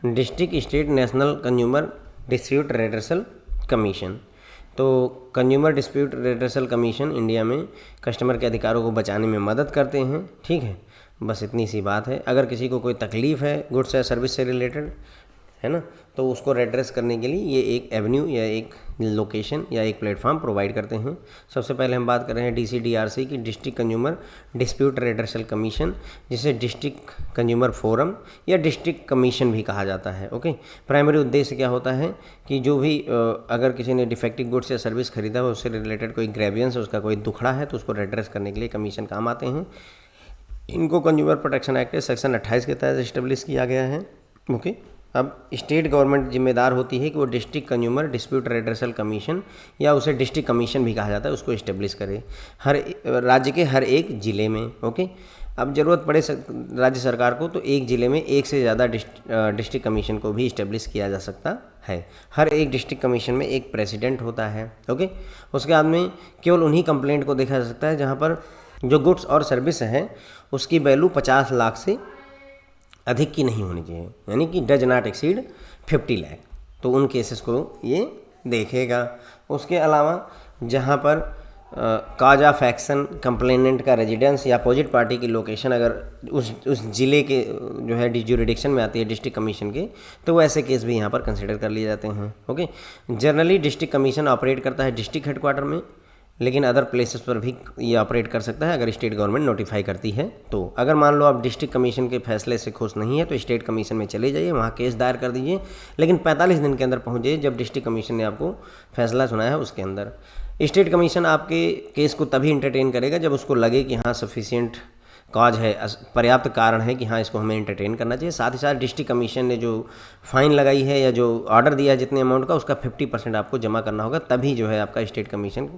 District state national consumer dispute redressal commission. तो consumer dispute redressal commission India में कस्टमर के अधिकारों को बचाने में मदद करते हैं। ठीक है, बस इतनी सी बात है। अगर किसी को कोई तकलीफ़ है गुड्स या सर्विस से रिलेटेड, है ना, तो उसको रेड्रेस करने के लिए ये एक एवेन्यू या एक लोकेशन या एक प्लेटफॉर्म प्रोवाइड करते हैं। सबसे पहले हम बात कर रहे हैं DCDRC की, district consumer dispute redressal commission, जिसे डिस्ट्रिक्ट कंज्यूमर फोरम या डिस्ट्रिक्ट कमीशन भी कहा जाता है। ओके, प्राइमरी उद्देश्य क्या होता है कि जो भी अगर किसी ने डिफेक्टिव गुड्स या सर्विस खरीदा हो, उससे रिलेटेड कोई ग्रेवियंस है, उसका कोई दुखड़ा है, तो उसको रेड्रेस करने के लिए कमीशन काम आते हैं। इनको कंज्यूमर प्रोटेक्शन एक्ट सेक्शन 28 के तहत इस्टेब्लिश किया गया है। ओके, अब स्टेट गवर्नमेंट जिम्मेदार होती है कि वो district consumer dispute redressal commission या उसे डिस्ट्रिक्ट कमीशन भी कहा जाता है, उसको इस्टेब्लिश करे हर राज्य के हर एक ज़िले में। ओके, अब ज़रूरत पड़े राज्य सरकार को तो एक ज़िले में एक से ज़्यादा डिस्ट्रिक्ट कमीशन को भी इस्टेब्लिश किया जा सकता है। हर एक डिस्ट्रिक्ट कमीशन में एक प्रेसिडेंट होता है। ओके, उसके बाद में केवल उन्हीं कंप्लेंट को देखा जा सकता है जहाँ पर जो गुड्स और सर्विस है उसकी वैल्यू 50 लाख से अधिक की नहीं होनी चाहिए, यानी कि डज नॉट एक्सीड 50 लाख, तो उन केसेस को ये देखेगा। उसके अलावा जहाँ पर काज ऑफ एक्शन, कंप्लेनेंट का रेजिडेंस या अपोजिट पार्टी की लोकेशन अगर उस ज़िले के जो है ज्यूरिडिक्शन में आती है डिस्ट्रिक्ट कमीशन के, तो वो ऐसे केस भी यहाँ पर कंसिडर कर लिए जाते हैं। Okay, generally district commission operate करता है डिस्ट्रिक्ट हेडक्वार्टर में, लेकिन अदर प्लेसेस पर भी ये ऑपरेट कर सकता है अगर स्टेट गवर्नमेंट नोटिफाई करती है। तो अगर मान लो आप डिस्ट्रिक्ट कमीशन के फैसले से खुश नहीं है तो स्टेट कमीशन में चले जाइए, वहाँ केस दायर कर दीजिए, लेकिन 45 दिन के अंदर पहुँच जाइए जब डिस्ट्रिक्ट कमीशन ने आपको फैसला सुनाया है उसके अंदर। स्टेट कमीशन आपके केस को तभी इंटरटेन करेगा जब उसको लगे कि हाँ सफिशिएंट कॉज है, पर्याप्त कारण है कि हाँ इसको हमें एंटरटेन करना चाहिए। साथ ही साथ डिस्ट्रिक्ट कमीशन ने जो फाइन लगाई है या जो ऑर्डर दिया है जितने अमाउंट का, उसका 50% आपको जमा करना होगा, तभी जो है आपका स्टेट कमीशन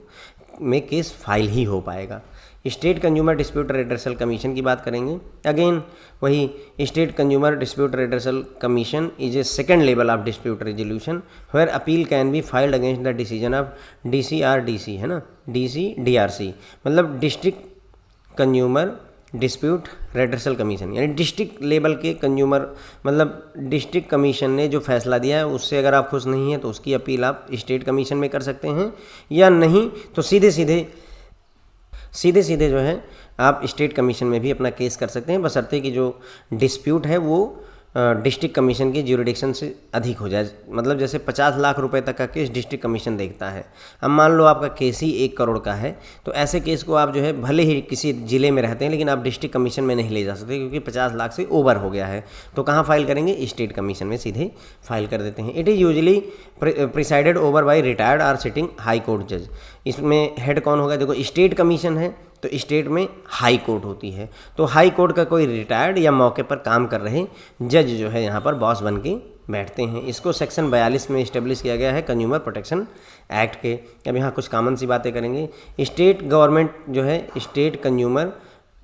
में केस फाइल ही हो पाएगा। State consumer dispute redressal commission की बात करेंगे। अगेन वही, state consumer dispute redressal commission is a second level of dispute resolution where appeal can be filed against the decision of DCRDC, है ना, DCDRC मतलब district consumer dispute redressal commission, यानी district level के consumer मतलब district commission ने जो फैसला दिया है उससे अगर आप खुश नहीं हैं तो उसकी अपील आप स्टेट कमीशन में कर सकते हैं, या नहीं तो सीधे सीधे जो है आप स्टेट कमीशन में भी अपना केस कर सकते हैं, बशर्ते कि जो डिस्प्यूट है वो डिस्ट्रिक्ट कमीशन के ज्यूरिडिक्शन से अधिक हो जाए। मतलब जैसे 50 लाख रुपए तक का केस डिस्ट्रिक्ट कमीशन देखता है, अब मान लो आपका केस ही 1 करोड़ का है, तो ऐसे केस को आप जो है भले ही किसी ज़िले में रहते हैं लेकिन आप डिस्ट्रिक्ट कमीशन में नहीं ले जा सकते क्योंकि 50 लाख से ओवर हो गया है। तो कहाँ फाइल करेंगे? स्टेट कमीशन में सीधे फाइल कर देते हैं। It is usually presided over by retired और सिटिंग हाई कोर्ट जज। इसमें हेड कौन होगा? देखो स्टेट कमीशन है तो स्टेट में हाई कोर्ट होती है, तो हाई कोर्ट का कोई रिटायर्ड या मौके पर काम कर रहे जज जो है यहाँ पर बॉस बन के बैठते हैं। इसको सेक्शन 42 में इस्टेब्लिश किया गया है कंज्यूमर प्रोटेक्शन एक्ट के। अब यहाँ कुछ कॉमन सी बातें करेंगे। स्टेट गवर्नमेंट जो है state consumer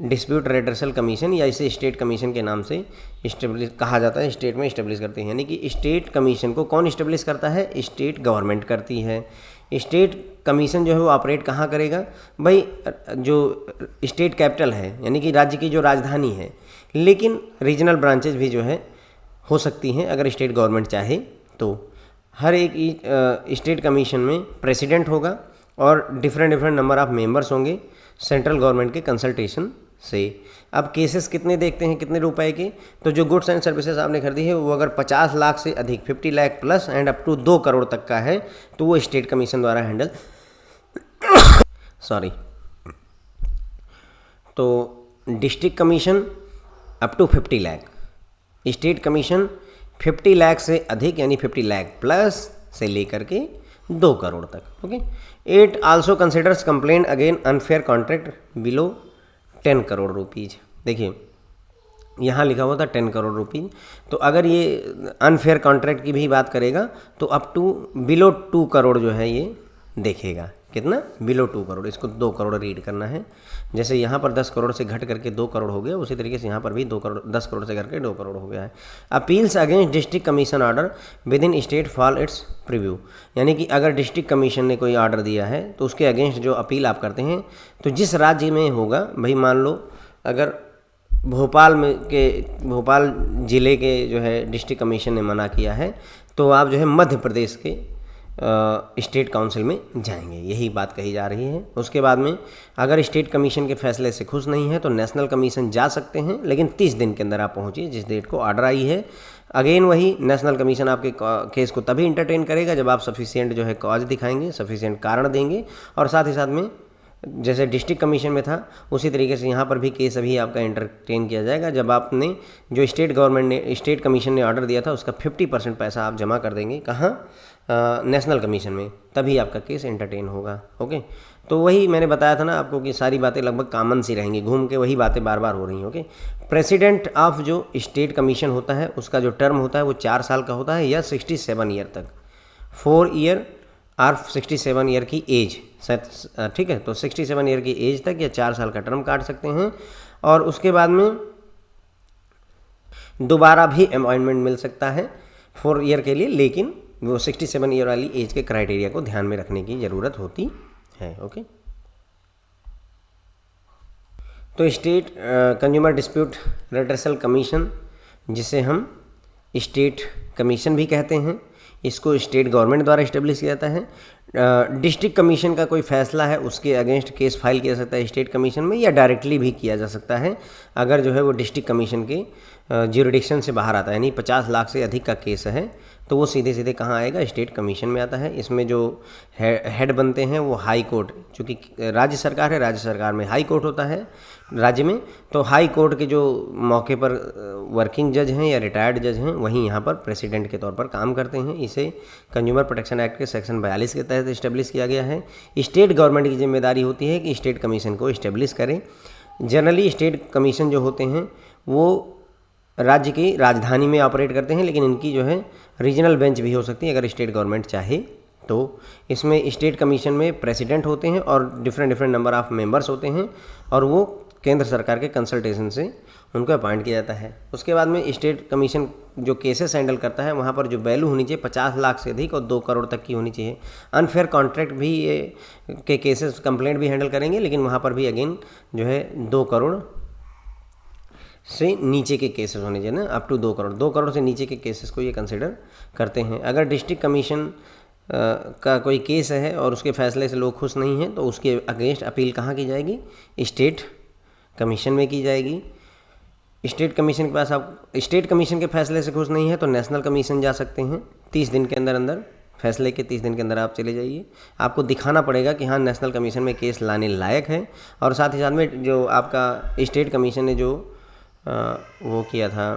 dispute redressal commission या इसे स्टेट कमीशन के नाम से इस्टेब्लिश कहा जाता है, स्टेट में इस्टेब्लिश करते हैं। यानी कि स्टेट कमीशन को कौन इस्टेब्लिश करता है? स्टेट गवर्नमेंट करती है। स्टेट कमीशन जो है वो ऑपरेट कहाँ करेगा? भाई जो स्टेट कैपिटल है यानी कि राज्य की जो राजधानी है, लेकिन रीजनल ब्रांचेज भी जो है हो सकती हैं अगर स्टेट गवर्नमेंट चाहे तो। हर एक स्टेट कमीशन में प्रेसिडेंट होगा और डिफरेंट नंबर ऑफ मेंबर्स होंगे सेंट्रल गवर्नमेंट के कंसल्टेशन से। अब केसेस कितने देखते हैं, कितने रुपए के? तो जो गुड्स एंड सर्विसेज आपने खरीदी है वो अगर 50 लाख से अधिक 50 lakh plus and up to 2 crore तक का है तो वो स्टेट कमीशन द्वारा हैंडल तो district commission up to 50 lakh, state commission 50 lakh से अधिक यानी 50 लाख प्लस से लेकर के 2 करोड़ तक। Okay. It also considers complain again unfair contract below 10 crore rupees. देखिए यहाँ लिखा हुआ था 10 करोड़ रुपीज़, तो अगर ये अनफेयर कॉन्ट्रैक्ट की भी बात करेगा तो अप टू बिलो 2 करोड़ जो है ये देखेगा। कितना? बिलो 2 करोड़। इसको 2 करोड़ रीड करना है। जैसे यहाँ पर 10 करोड़ से घट करके 2 करोड़ हो गया, उसी तरीके से यहाँ पर भी 10 करोड़ से करके 2 करोड़ हो गया है। Appeals against district commission order with in state fall it's preview, यानी कि अगर डिस्ट्रिक्ट कमीशन ने कोई ऑर्डर दिया है तो उसके अगेंस्ट जो अपील आप करते हैं तो जिस राज्य में होगा, भाई मान लो अगर भोपाल ज़िले के जो है डिस्ट्रिक्ट कमीशन ने मना किया है तो आप जो है मध्य प्रदेश के स्टेट काउंसिल में जाएंगे, यही बात कही जा रही है। उसके बाद में अगर स्टेट कमीशन के फैसले से खुश नहीं है तो नेशनल कमीशन जा सकते हैं, लेकिन 30 दिन के अंदर आप पहुंचिए जिस डेट को ऑर्डर आई है। अगेन वही नेशनल कमीशन आपके केस को तभी इंटरटेन करेगा जब आप सफिशिएंट जो है कॉज दिखाएंगे, सफिशिएंट कारण देंगे, और साथ ही साथ में जैसे डिस्ट्रिक्ट कमीशन में था उसी तरीके से यहाँ पर भी केस अभी आपका एंटरटेन किया जाएगा जब आपने जो स्टेट कमीशन ने ऑर्डर दिया था उसका 50% पैसा आप जमा कर देंगे। कहाँ? नेशनल कमीशन में, तभी आपका केस एंटरटेन होगा। ओके। तो वही मैंने बताया था ना आपको कि सारी बातें लगभग कॉमन सी रहेंगी, घूम के वही बातें बार बार हो रही हैं। ओके। प्रेसिडेंट ऑफ जो स्टेट कमीशन होता है उसका जो टर्म होता है वो 4 साल का होता है या 67 ईयर तक, 4 ईयर और 67 ईयर की एज, ठीक है। तो 67 ईयर की एज तक या 4 साल का टर्म काट सकते हैं, और उसके बाद में दोबारा भी अपॉइंटमेंट मिल सकता है 4 ईयर के लिए, लेकिन वो 67 ईयर वाली एज के क्राइटेरिया को ध्यान में रखने की ज़रूरत होती है। ओके। तो state consumer dispute redressal commission, जिसे हम स्टेट कमीशन भी कहते हैं, इसको स्टेट गवर्नमेंट द्वारा इस्टेब्लिश किया जाता है। डिस्ट्रिक्ट कमीशन का कोई फैसला है उसके अगेंस्ट केस फाइल किया जा सकता है स्टेट कमीशन में, या डायरेक्टली भी किया जा सकता है अगर जो है वो डिस्ट्रिक्ट कमीशन के ज्यूरिडिक्शन से बाहर आता है, यानी 50 लाख से अधिक का केस है तो वो सीधे सीधे कहाँ आएगा? स्टेट कमीशन में आता है। इसमें जो हेड बनते हैं वो हाई कोर्ट, चूँकि राज्य सरकार है, राज्य सरकार में हाई कोर्ट होता है राज्य में, तो हाई कोर्ट के जो मौके पर वर्किंग जज हैं या रिटायर्ड जज हैं वहीं यहाँ पर प्रेसिडेंट के तौर पर काम करते हैं। इसे कंज्यूमर प्रोटेक्शन एक्ट के सेक्शन 42 के तहत इस्टेब्लिश किया गया है। स्टेट गवर्नमेंट की जिम्मेदारी होती है कि स्टेट कमीशन को इस्टेब्लिश करें। जनरली स्टेट कमीशन जो होते हैं वो राज्य की राजधानी में ऑपरेट करते हैं, लेकिन इनकी जो है रीजनल बेंच भी हो सकती है अगर स्टेट गवर्नमेंट चाहे तो। इसमें स्टेट कमीशन में प्रेसिडेंट होते हैं और डिफरेंट नंबर ऑफ मेंबर्स होते हैं, और वो केंद्र सरकार के कंसल्टेशन से उनको अपॉइंट किया जाता है। उसके बाद में स्टेट कमीशन जो केसेस हैंडल करता है वहाँ पर जो वैल्यू होनी चाहिए 50 लाख से अधिक और 2 करोड़ तक की होनी चाहिए। अनफेयर कॉन्ट्रैक्ट भी के केसेस कंप्लेंट भी हैंडल करेंगे, लेकिन वहाँ पर भी अगेन जो है 2 करोड़ से नीचे के केसेस होने चाहिए ना, अप टू 2 करोड़। 2 करोड़ से नीचे के केसेस को ये कंसिडर करते हैं। अगर डिस्ट्रिक्ट कमीशन का कोई केस है और उसके फैसले से लोग खुश नहीं हैं तो उसके अगेंस्ट अपील कहाँ की जाएगी? स्टेट कमीशन में की जाएगी। स्टेट कमीशन के पास आप स्टेट कमीशन के फैसले से खुश नहीं है तो नेशनल कमीशन जा सकते हैं। 30 दिन के अंदर फैसले के 30 दिन के अंदर आप चले जाइए। आपको दिखाना पड़ेगा कि हाँ नेशनल कमीशन में केस लाने लायक है, और साथ ही साथ में जो आपका स्टेट कमीशन ने जो वो किया था,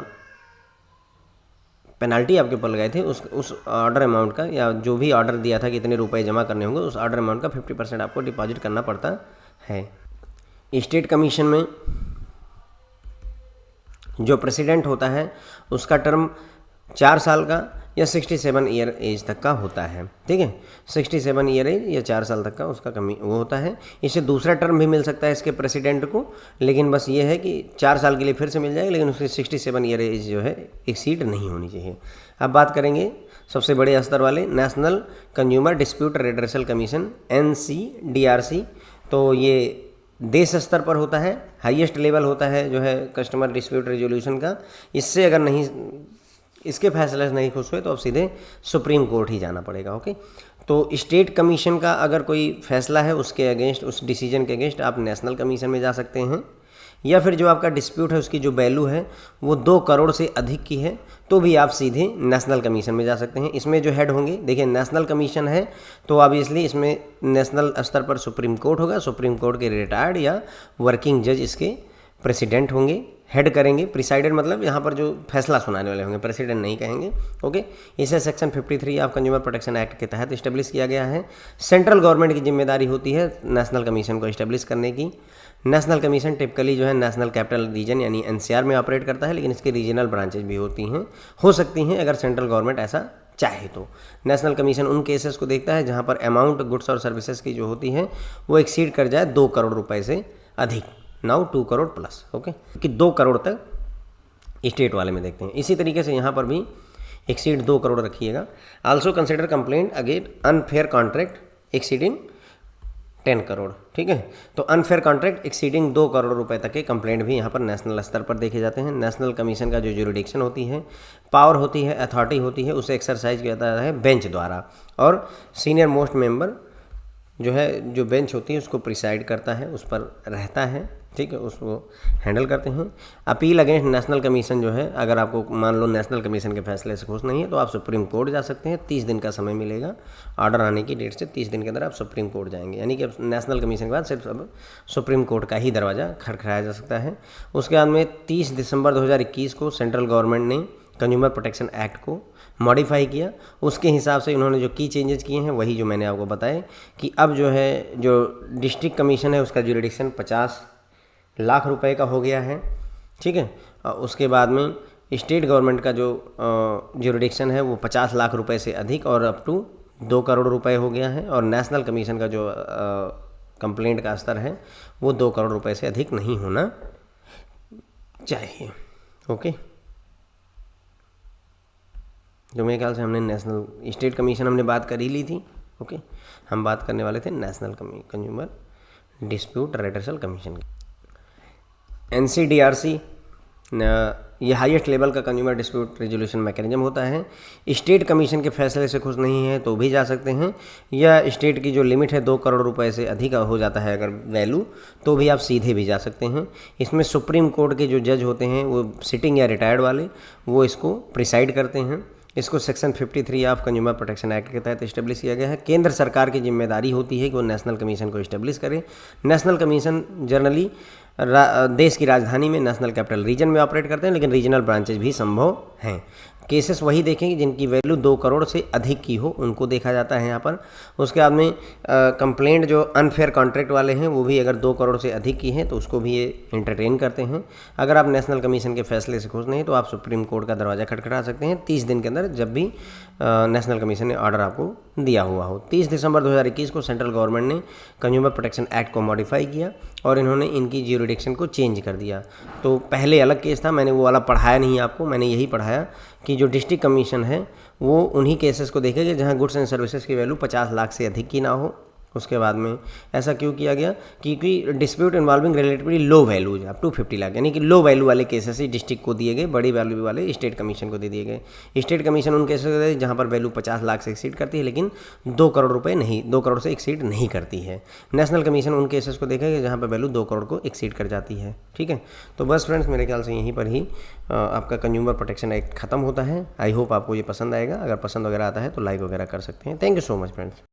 पेनल्टी आपके ऊपर लगाए थे, उस ऑर्डर अमाउंट का, या जो भी ऑर्डर दिया था कि इतने रुपए जमा करने होंगे, उस ऑर्डर अमाउंट का 50% आपको डिपॉजिट करना पड़ता है। स्टेट कमीशन में जो प्रेसिडेंट होता है उसका टर्म 4 साल का या 67 ईयर एज तक का होता है। ठीक है, 67 ईयर एज या 4 साल तक का उसका वो होता है। इससे दूसरा टर्म भी मिल सकता है इसके प्रेसिडेंट को, लेकिन बस ये है कि 4 साल के लिए फिर से मिल जाएगा, लेकिन उसकी 67 ईयर एज जो है एक्सीड नहीं होनी चाहिए। अब बात करेंगे सबसे बड़े स्तर वाले national consumer dispute redressal commission NCDRC। तो ये देश स्तर पर होता है, हाईएस्ट लेवल होता है जो है कस्टमर डिस्प्यूट रेजोल्यूशन का। इससे अगर नहीं, इसके फैसले से नहीं खुश हुए तो अब सीधे सुप्रीम कोर्ट ही जाना पड़ेगा। ओके, तो स्टेट कमीशन का अगर कोई फैसला है उसके अगेंस्ट, उस डिसीजन के अगेंस्ट आप नेशनल कमीशन में जा सकते हैं, या फिर जो आपका डिस्प्यूट है उसकी जो वैल्यू है वो 2 करोड़ से अधिक की है तो भी आप सीधे नेशनल कमीशन में जा सकते हैं। इसमें जो हेड होंगे, देखिए नेशनल कमीशन है तो ऑब्वियसली इसमें नेशनल स्तर पर सुप्रीम कोर्ट होगा, सुप्रीम कोर्ट के रिटायर्ड या वर्किंग जज इसके प्रेसिडेंट होंगे, हेड करेंगे। प्रिसाइडेड मतलब यहाँ पर जो फैसला सुनाने वाले होंगे, प्रेसिडेंट नहीं कहेंगे। ओके, इसे section 53 of consumer protection act के तहत इस्टेब्लिश किया गया है। सेंट्रल गवर्नमेंट की जिम्मेदारी होती है नेशनल कमीशन को इस्टेब्लिश करने की। नेशनल कमीशन टिपिकली जो है नेशनल कैपिटल रीजन यानी NCR में ऑपरेट करता है, लेकिन इसके रीजनल ब्रांचेज भी होती हैं, हो सकती हैं अगर सेंट्रल गवर्नमेंट ऐसा चाहे तो। नेशनल कमीशन उन केसेस को देखता है जहाँ पर अमाउंट गुड्स और सर्विसेज की जो होती है वो एक्सीड कर जाए 2 करोड़ रुपए से अधिक, नाउ 2 करोड़ प्लस। ओके, कि 2 करोड़ तक स्टेट वाले में देखते हैं। इसी तरीके से यहाँ पर भी एक्सीड 2 करोड़ रखिएगा। Also consider complaint against unfair contract exceeding 10 crore. ठीक है, तो अनफेयर कॉन्ट्रैक्ट एक्सीडिंग 2 करोड़ रुपए तक के कंप्लेंट भी यहाँ पर नेशनल स्तर पर देखे जाते हैं। नेशनल कमीशन का जो ज्यूरिडिक्शन होती है, पावर होती है, अथॉरिटी होती है, उसे एक्सरसाइज किया जाता है बेंच द्वारा, और सीनियर मोस्ट मेंबर जो है, जो बेंच होती है उसको प्रिसाइड करता है, उस पर रहता है। ठीक है, उसको हैंडल करते हैं। अपील अगेंस्ट नेशनल कमीशन जो है, अगर आपको मान लो नेशनल कमीशन के फैसले से खुश नहीं है तो आप सुप्रीम कोर्ट जा सकते हैं। 30 दिन का समय मिलेगा, ऑर्डर आने की डेट से 30 दिन के अंदर आप सुप्रीम कोर्ट जाएंगे, यानी कि अब नेशनल कमीशन के बाद सिर्फ अब सुप्रीम कोर्ट का ही दरवाज़ा खटखटाया जा सकता है। उसके बाद में 30 दिसंबर 2021 को सेंट्रल गवर्नमेंट ने कंज्यूमर प्रोटेक्शन एक्ट को मॉडिफाई किया। उसके हिसाब से इन्होंने जो की चेंजेस किए हैं वही जो मैंने आपको बताए कि अब जो है, जो डिस्ट्रिक्ट कमीशन है उसका ज्यूरिडिक्शन 50 लाख रुपए का हो गया है। ठीक है, उसके बाद में स्टेट गवर्नमेंट का जो ज्यूरिडिक्शन है वो 50 लाख रुपए से अधिक और अप टू 2 करोड़ रुपए हो गया है। और नेशनल कमीशन का जो कंप्लेंट का स्तर है वो 2 करोड़ रुपए से अधिक नहीं होना चाहिए। ओके, जो मेरे ख्याल से हमने नेशनल स्टेट कमीशन हमने बात कर ही ली थी। ओके, हम बात करने वाले थे national consumer dispute redressal commission की। NCDRC ये हाईएस्ट लेवल का कंज्यूमर डिस्प्यूट रेजोल्यूशन मैकेनिज्म होता है। स्टेट कमीशन के फैसले से खुश नहीं है तो भी जा सकते हैं, या स्टेट की जो लिमिट है 2 करोड़ रुपए से अधिक हो जाता है अगर वैल्यू, तो भी आप सीधे भी जा सकते हैं। इसमें सुप्रीम कोर्ट के जो जज होते हैं वो सिटिंग या रिटायर्ड वाले, वो इसको प्रिसाइड करते हैं। इसको section 53 of consumer protection act के तहत इस्टेब्लिश किया गया है। केंद्र सरकार की जिम्मेदारी होती है कि वो नेशनल कमीशन को इस्टेब्लिश करे। नेशनल कमीशन जनरली देश की राजधानी में नेशनल कैपिटल रीजन में ऑपरेट करते हैं, लेकिन रीजनल ब्रांचेज भी संभव हैं। केसेस वही देखेंगे जिनकी वैल्यू 2 करोड़ से अधिक की हो, उनको देखा जाता है यहाँ पर। उसके बाद में कंप्लेंट जो अनफेयर कॉन्ट्रैक्ट वाले हैं वो भी अगर 2 करोड़ से अधिक की हैं तो उसको भी ये एंटरटेन करते हैं। अगर आप नेशनल कमीशन के फैसले से खुश नहीं तो आप सुप्रीम कोर्ट का दरवाज़ा खटखटा सकते हैं 30 दिन के अंदर, जब भी नेशनल कमीशन ने ऑर्डर आपको दिया हुआ हो। 30 दिसंबर 2021 को सेंट्रल गवर्नमेंट ने कंज्यूमर प्रोटेक्शन एक्ट को मॉडिफाई किया और इन्होंने इनकी ज्यूरिडिक्शन को चेंज कर दिया। तो पहले अलग केस था, मैंने वो वाला पढ़ाया नहीं आपको, मैंने यही पढ़ाया कि जो डिस्ट्रिक्ट कमीशन है वो उन्हीं केसेस को देखेगा जहां गुड्स एंड सर्विसेज की वैल्यू 50 लाख से अधिक की ना हो। उसके बाद में ऐसा क्यों किया गया, क्योंकि dispute involving relatively low values up to 50 lakh, यानी कि लो वैल्यू वाले केसेस ही डिस्ट्रिक्ट को दिए गए, बड़ी वैल्यू वाले स्टेट कमीशन को दे दिए गए। स्टेट कमीशन उन केसेस को जहाँ पर वैल्यू 50 लाख से एक्सीड करती है लेकिन 2 करोड़ रुपए नहीं, 2 करोड़ से एक्सीड नहीं करती है। नेशनल कमीशन उन केसेस को देखेगा जहाँ पर वैल्यू 2 करोड़ को एक्सीड कर जाती है। ठीक है, तो बस फ्रेंड्स, मेरे ख्याल से यहीं पर ही आपका कंज्यूमर प्रोटेक्शन एक्ट खत्म होता है। आई होप आपको ये पसंद आएगा। अगर पसंद वगैरह आता है तो लाइक वगैरह कर सकते हैं। Thank you so much friends.